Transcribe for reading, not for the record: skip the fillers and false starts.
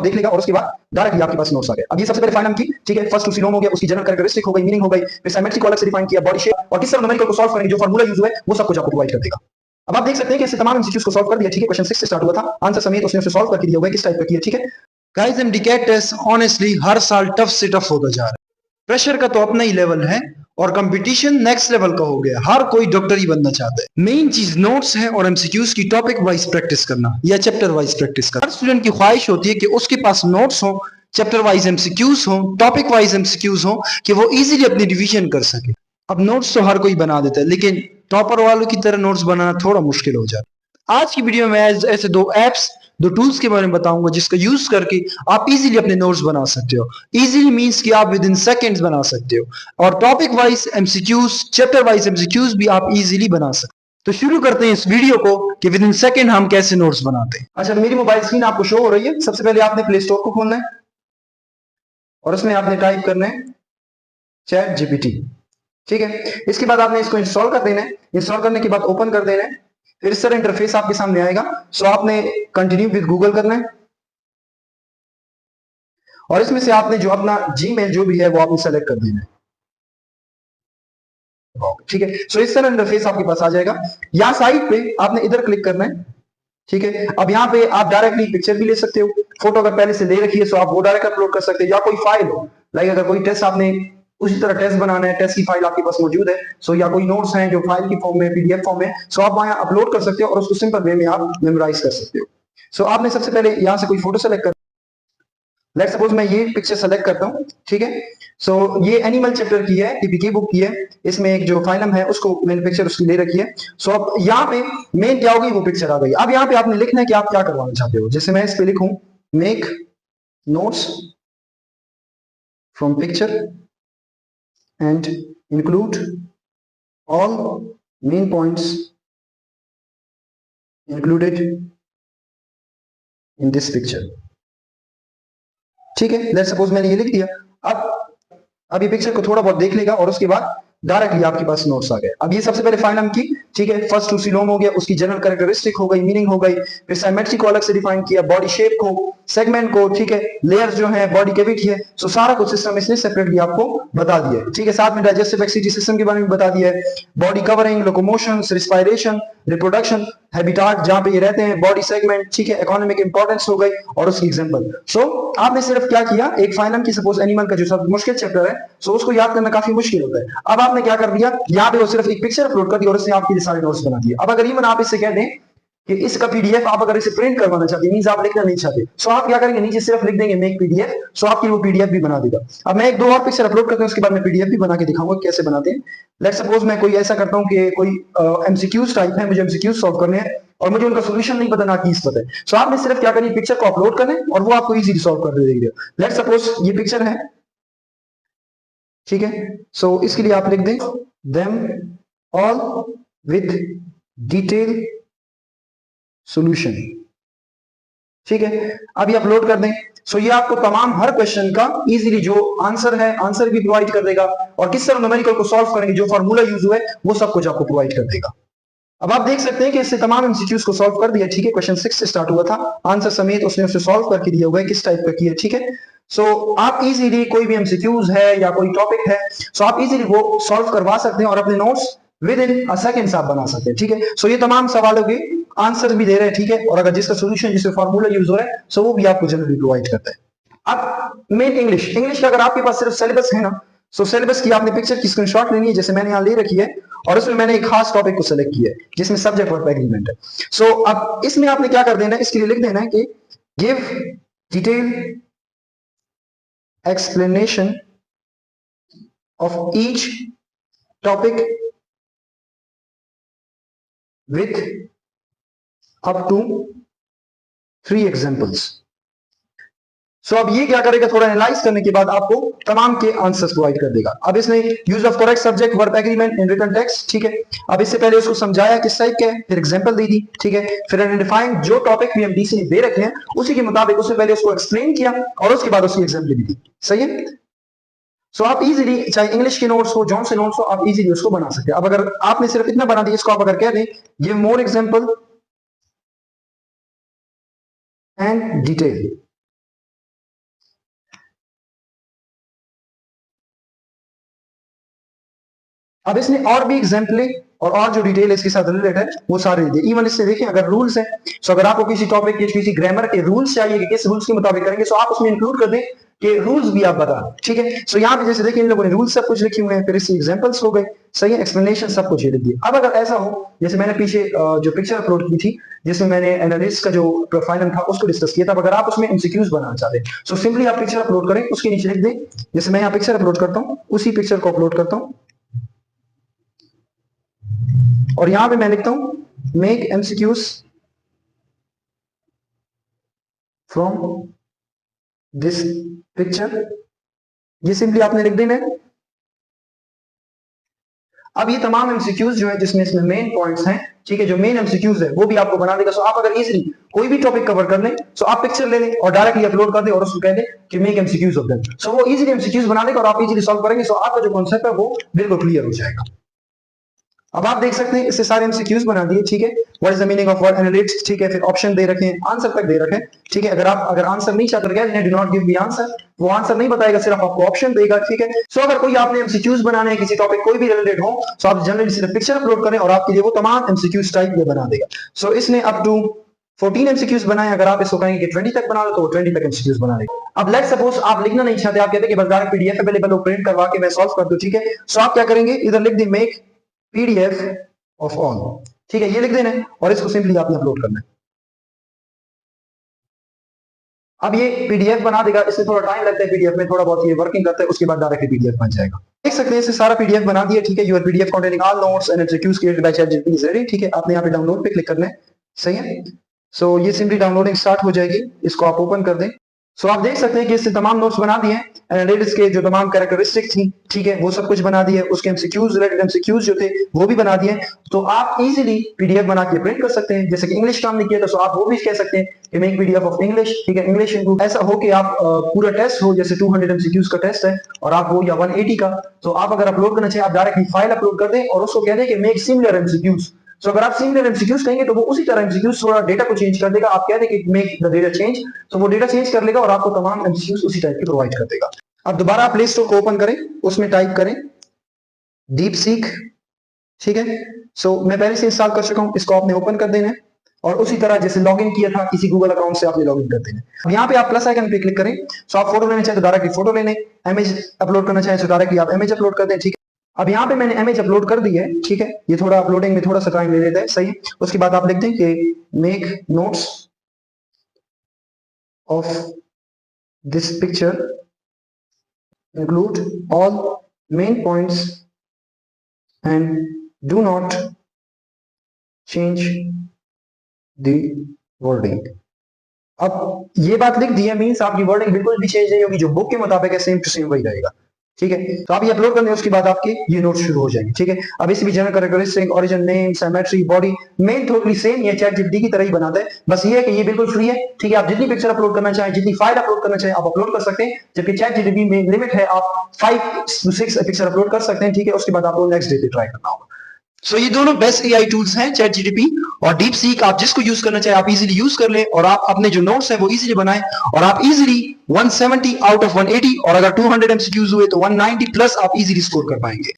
देख लेगा और उसके बाद डायरेक्टली आपके पास नोट्स आ गए। अब ये सबसे पहले फाइंड हम की, ठीक है, फर्स्ट टू सिलोम हो गया, उसकी जनरल कैरेक्टरिस्टिक हो गई, मीनिंग हो गई, फिर सिमेट्रिक को अलग से डिफाइन किया, बॉडी शेप और किस तरह न्यूमेरिकल को सॉल्व करेंगे, जो फार्मूला यूज हुआ है वो सब कुछ आपको प्रोवाइड कर देगा। अब आप देख सकते हैं कि इससे तमाम एमसीक्यूज को सॉल्व कर दिया, ठीक है, क्वेश्चन 6 से स्टार्ट हुआ था, आंसर समेत उसने उसे सॉल्व करके दिया हुआ है, किस टाइप का किया, ठीक है। गाइस एमडीकैट टेस्ट ऑनेस्टली हर साल टफ से टफ होता जा रहा है। प्रेशर का तो अपना ही लेवल है और कंपटीशन नेक्स्ट लेवल का हो गया। हर कोई डॉक्टर ही बनना चाहता है। मेन चीज नोट्स है और एमसीक्यूज की टॉपिक वाइज प्रैक्टिस करना या चैप्टर वाइज प्रैक्टिस करना। हर स्टूडेंट की ख्वाहिश होती है कि उसके पास नोट्स हो, चैप्टर वाइज एमसीक्यूज हो, टॉपिक वाइज एमसीक्यूज हो, कि वो इजीली अपनी रिवीजन कर सके। अब नोट्स तो हर कोई बना देता है, लेकिन टॉपर वालों की तरह नोट्स बनाना थोड़ा मुश्किल हो जाता है। आज की वीडियो में ऐसे दो एप्स, दो टूल्स के बारे में बताऊंगा जिसका यूज करके आप इजीली अपने नोट्स बना सकते हो। इजीली मींस कि आप विद इन सेकंड्स बना सकते हो और topic wise MCQs, chapter wise MCQs भी आप इजीली बना सकते हो। तो शुरू करते हैं इस वीडियो को कि विद इन सेकंड हम कैसे नोट्स बनाते हैं। अच्छा, मेरी मोबाइल स्क्रीन आपको शो हो रही है। सबसे पहले आपने प्ले स्टोर को खोलना है और उसमें आपने टाइप करना है चैट जीपीटी, ठीक है। इसके बाद आपने इसको इंस्टॉल कर देना है। इंस्टॉल करने के बाद ओपन कर देना है। फिर इस तरह इंटरफेस आपके सामने आएगा। सो आपने कंटिन्यू विद गूगल करना है और इसमें से आपने जो अपना जीमेल जो भी है वो आपने सेलेक्ट कर देना है, ठीक है। सो इस तरह इंटरफेस आपके पास आ जाएगा। यहाँ साइड पे आपने इधर क्लिक करना है, ठीक है। अब यहाँ पे आप डायरेक्टली पिक्चर भी ले सकते हो, फोटो अगर पहले से ले रखी है तो आप वो डायरेक्ट अपलोड कर सकते हो, या कोई फाइल हो, लाइक अगर कोई टेस्ट आपने उसी तरह टेस्ट बनाना है, टेस्ट की फाइल आपके पास मौजूद है, सो या कोई नोट्स हैं जो फाइल की फॉर्म में, पीडीएफ फॉर्म में, सो आप वहां अपलोड कर सकते हो और उसको सिंपल वे में आप मेमोराइज कर सकते हो। सो आपने सबसे पहले यहाँ से कोई फोटो सेलेक्ट कर, लेट्स सपोज मैं ये पिक्चर सेलेक्ट करता हूँ, ठीक है। सो ये एनिमल चैप्टर की है, टीपीके बुक की है। इसमें एक जो फाइलम है उसको मैंने पिक्चर उसकी ले रखी है। सो अब यहाँ पे मेन क्या होगी, वो पिक्चर आ गई। अब यहाँ पे आपने लिखना है कि आप क्या करवाना चाहते हो। जैसे मैं इस पे लिखूं make notes from picture and include all main points included in this picture, ठीक है। लेट्स सपोज मैंने ये लिख दिया। अब ये पिक्चर को थोड़ा बहुत देख लेगा और उसके बाद डायरेक्टली आपके पास नोट्स आ गए। अब ये सबसे पहले फाइल हम की, ठीक है, फर्स्ट टू सिलोम हो गया, उसकी जनरल कैरेक्टरिस्टिक हो गई, मीनिंग हो गई, फिर सिमेट्रिक को अलग से डिफाइन किया, बॉडी शेप को, सेगमेंट को, ठीक है, लेयर्स जो है, बॉडी कैविटी है, सो सारा कुछ सिस्टम इसने सेपरेटली आपको बता दिया है, ठीक है। साथ में डाइजेस्टिव एक्सिटी सिस्टम के बारे में बता दिया है, body covering, locomotion, respiration, reproduction, habitat जहां पे ये रहते हैं, बॉडी सेगमेंट, ठीक है, इकोनॉमिक इंपॉर्टेंस हो गई और उसकी एग्जांपल। सो आपने सिर्फ क्या किया, एक फाइलम की सपोज एनिमल का जो सब मुश्किल चैप्टर है, सो उसको याद करना काफी मुश्किल होता है। अब आपने क्या कर दिया, यहाँ पे वो सिर्फ एक पिक्चर अपलोड कर दी और उसने आपके लिए सारे नोट्स बना दिए। अब अगर इवन आप इससे कह दें कि इसका पीडीएफ आप अगर इसे प्रिंट करवाना चाहते हैं, मींस आप लिखना नहीं चाहते, सो आप क्या करेंगे, नीचे सिर्फ लिख देंगे मेक पीडीएफ, सो आपकी वो पीडीएफ भी बना देगा। अब मैं एक दो और पिक्चर अपलोड करता हूं, उसके बाद मैं पीडीएफ भी बना के दिखाऊंगा कैसे बनाते हैं। लेट्स सपोज मैं कोई ऐसा करता हूं कि कोई एमसीक्यूज टाइप है, मुझे एमसीक्यूज सॉल्व करने हैं और मुझे उनका सोल्यूशन नहीं पता, ना कीज पता है। सो आपने सिर्फ क्या करनी, पिक्चर को अपलोड करना है और वो आपको इजीली सॉल्व कर देगी। लेट्स सपोज ये पिक्चर है, ठीक है। सो इसके लिए आप लिख दें them all with detail solution, ठीक है। अब ये अपलोड कर दें। सो ये आपको तमाम हर क्वेश्चन का इजीली जो आंसर है, आंसर भी प्रोवाइड कर देगा और किस तरह न्यूमेरिकल को सॉल्व करेंगे, जो फार्मूला यूज हुआ है वो सब कुछ आपको प्रोवाइड कर देगा। अब आप देख सकते हैं कि इससे तमाम एमसीक्यूज को सॉल्व कर दिया, ठीक है। क्वेश्चन 6 से स्टार्ट हुआ था, आंसर समेत उसने उसे सॉल्व करके दिया हुआ है, किस टाइप का किया, ठीक है। सो आप इजीली कोई भी एमसीक्यूज है या कोई टॉपिक है, सो आप इजीली वो सॉल्व करवा सकते हैं और अपने notes with in a seconds आप बना सकते हैं, ठीक है। सो ये तमाम सवालों के आंसर भी दे रहे हैं, ठीक है, और अगर जिसका सोल्यूशन, जिससे फार्मूला यूज हो रहा है, सो वो भी आपको जनरली प्रोवाइड करता है। अब मेन इंग्लिश का अगर आपके पास सिर्फ सिलेबस है ना, सो सिलेबस की आपने पिक्चर की स्क्रीनशॉट लेनी है, जैसे मैंने यहाँ ले रखी है, और उसमें मैंने एक खास टॉपिक को सिलेक्ट किया है जिसमें सब्जेक्ट वर्ब एग्रीमेंट है। सो अब इसमें आपने क्या कर देना है, इसके लिए लिख देना है कि give detail explanation of each topic with up to 3 examples. So अब ये क्या करेगा, थोड़ा एनालाइज करने के बाद आपको तमाम के आंसर्स प्रोवाइड कर देगा। अब इसने use of correct subject verb agreement in written text, ठीक है। अब इससे पहले उसको समझाया किस टाइप का है, फिर एग्जांपल दे दी, ठीक है। फिर आइडेंटिफाइंग जो टॉपिक भी हम डीसी ने दे रखे हैं उसी के मुताबिक उससे पहले उसको एक्सप्लेन किया और उसके बाद उसकी एग्जांपल भी दी, सही है। सो आप इजीली, चाहे इंग्लिश के नोट्स हो, जॉन से नोट्स हो, आप इजीली उसको बना सकते हैं। अब अगर आपने सिर्फ इतना बना दिया, इसको आप अगर कह दें give more example and detail, अब इसने और भी एग्जाम्पल और जो डिटेल इसके साथ रिलेटेड है वो सारे दे दिए। इवन इससे देखिए अगर रूल्स है, सो अगर आपको किसी टॉपिक के किसी ग्रामर के रूल्स चाहिए कि किस रूल्स के मुताबिक करेंगे, सो आप उसमें इंक्लूड कर दें कि रूल्स भी आप बता, ठीक है। सो यहाँ पे जैसे देखिए इन लोगों ने रूल्स सब कुछ लिखे हुए हैं, फिर इसके एग्जांपल्स हो गए, सही है, एक्सप्लेनेशन सब कुछ ये लिख दिया। अब अगर ऐसा हो जैसे मैंने पीछे जो पिक्चर अपलोड की थी जिसमें मैंने एनालिस्ट का जो प्रोफाइल था उसको डिस्कस किया था, अगर आप उसमें एमसीक्यूज बनाना चाहते हैं सो सिंपली आप पिक्चर अपलोड करें, उसके नीचे लिख दें, जैसे मैं यहाँ पिक्चर अपलोड करता हूँ उसी पिक्चर को अपलोड करता हूँ और यहां पे मैं लिखता हूं make MCQs from this picture, ये सिंपली आपने लिख देना है। अब ये तमाम एमसीक्यूज जो है जिसमें इसमें मेन पॉइंट्स हैं, ठीक है, जो मेन एमसीक्यूज है वो भी आपको बना देगा। सो आप अगर इजीली कोई भी टॉपिक कवर कर लें सो आप पिक्चर ले लें और डायरेक्टली अपलोड कर दें और उसको कह दें कि मेक एमसीक्यूज ऑफ दैट, सो वो इजीली एमसीक्यूज बना देगा और आप इजीली सॉल्व करेंगे। सो आपका जो कॉन्सेप्ट है वो बिल्कुल क्लियर हो जाएगा। अब आप देख सकते हैं इससे सारे एमसीक्यूज बना दिए, ठीक है। What is the meaning of word analytics, ठीक है, फिर ऑप्शन दे रखे हैं, आंसर तक दे रखे हैं, ठीक है। अगर आंसर नहीं चाहते क्या do not give me answer, वो आंसर नहीं बताएगा, सिर्फ आपको ऑप्शन देगा, ठीक है। सो अगर कोई आपने एमसीक्यूज बनाने हैं किसी टॉपिक कोई भी रिलेटेड हो सो आप जनरली सिर्फ पिक्चर अपलोड करें और आपके लिए वो तमाम एमसीक्यूज टाइप में बना देगा। सो इसने अप टू 14 एमसीक्यूज बनाए, अगर आप इसको कहेंगे कि 20 तक बना लो तो 20 तक एमसीक्यूज बना देगा। अब लेट्स सपोज आप लिखना नहीं चाहते, आप कहते हैं कि बस डायरेक्ट पीडीएफ अवेलेबल हो, प्रिंट करवा के मैं सॉल्व कर दूं, ठीक है। सो आप क्या करेंगे, इधर लिख दें मेक पीडीएफ ऑफ ऑल, ठीक है, ये लिख देना है और इसको सिंपली आपने अपलोड करना है। अब ये पीडीएफ बना देगा, इसमें थोड़ा टाइम लगता है, पीडीएफ में थोड़ा बहुत ये वर्किंग करता है, उसके बाद डायरेक्टली पीडीएफ बन जाएगा। देख सकते हैं इसे सारा पीडीएफ बना दिया, ठीक है। Your PDF containing all notes and MCQs created by ChatGPT is ready, ठीक है। आपने यहाँ पे डाउनलोड पे क्लिक करना है, सही है। सो ये सिंपली डाउनलोडिंग स्टार्ट हो जाएगी, इसको आप ओपन कर दें। सो आप देख सकते हैं कि इससे तमाम नोट्स बना दिए हैं, एनालिटिक्स के जो तमाम कैरेक्टरिस्टिक थी, ठीक है, वो सब कुछ बना दिए, उसके एमसीक्यूज रिलेटेड एमसीक्यूज जो थे वो भी बना दिए। तो आप इजीली पीडीएफ बना के प्रिंट कर सकते हैं। जैसे कि इंग्लिश काम नहीं किया तो आप वो भी कह सकते हैं कि मेक पीडीएफ ऑफ इंग्लिश, ठीक है, इंग्लिश इनटू, ऐसा हो कि आप पूरा टेस्ट हो, जैसे 200 एमसीक्यूज का टेस्ट है और आप वो या 180 का, तो आप अगर अपलोड करना चाहिए आप डायरेक्टली फाइल अपलोड कर दें और उसको कह दें कि मेक सिमिलर एमसीक्यूज। सो अगर आप सिमिलर एमसीक्यूज कहेंगे तो वो उसी तरह एमसीक्यूज थोड़ा डेटा को चेंज कर देगा, आप कह दें कि मेक द डेटा चेंज, तो वो डेटा चेंज कर लेगा और आपको तमाम एमसीक्यूज उसी टाइप के प्रोवाइड कर देगा। अब दोबारा प्ले स्टोर को ओपन करें, उसमें टाइप करें डीप सीक, ठीक है। सो मैं पहले से इंस्टॉल कर चुका हूं, इसको आपने ओपन कर देना है और उसी तरह जैसे लॉगिन किया था किसी गूगल अकाउंट से आपने लॉगिन कर देना है। अब यहाँ पे आप प्लस आइकन पे क्लिक करें। सो आप फोटो लेना चाहे तो डायरेक्टली फोटो लेने, इमेज अपलोड करना चाहे तो डायरेक्टली आप इमेज अपलोड कर दें, ठीक है। अब यहाँ पे मैंने इमेज अपलोड कर दी है, ठीक है। ये थोड़ा अपलोडिंग में थोड़ा सा टाइम ले लेता है, सही है। उसके बाद आप लिख दें कि make notes of this picture include all main points and do not change the wording. अब ये बात लिख दी है, मींस आपकी वर्डिंग बिल्कुल भी चेंज नहीं होगी, जो बुक के मुताबिक है सेम टू सेम वही रहेगा, ठीक है। तो आप ये अपलोड कर दें, उसके बाद आपके ये नोट शुरू हो जाएंगे, ठीक है। अब इसमें general characteristic, origin, name, symmetry, body, main totally same, ये चैटजीपीटी की तरह ही बनाता है, बस ये है कि ये बिल्कुल फ्री है, ठीक है। आप जितनी पिक्चर अपलोड करना चाहें, जितनी फाइल अपलोड करना चाहें आप अपलोड कर सकते हैं, जबकि चैटजीपीटी में लिमिट है, आप 5 to 6 पिक्चर अपलोड कर सकते हैं, ठीक है। उसके बाद आपको नेक्स्ट डे पे ट्राई करना होगा। सो ये दोनों बेस्ट एआई टूल्स हैं, चैटजीपीटी और डीप सीक। आप जिसको यूज करना चाहे आप इजीली यूज कर लें और आप अपने जो नोट्स हैं वो इजीली बनाएं और आप इजीली 170 आउट ऑफ 180 और अगर 200 एमसीक्यूज हुए तो 190 प्लस आप इजीली स्कोर कर पाएंगे।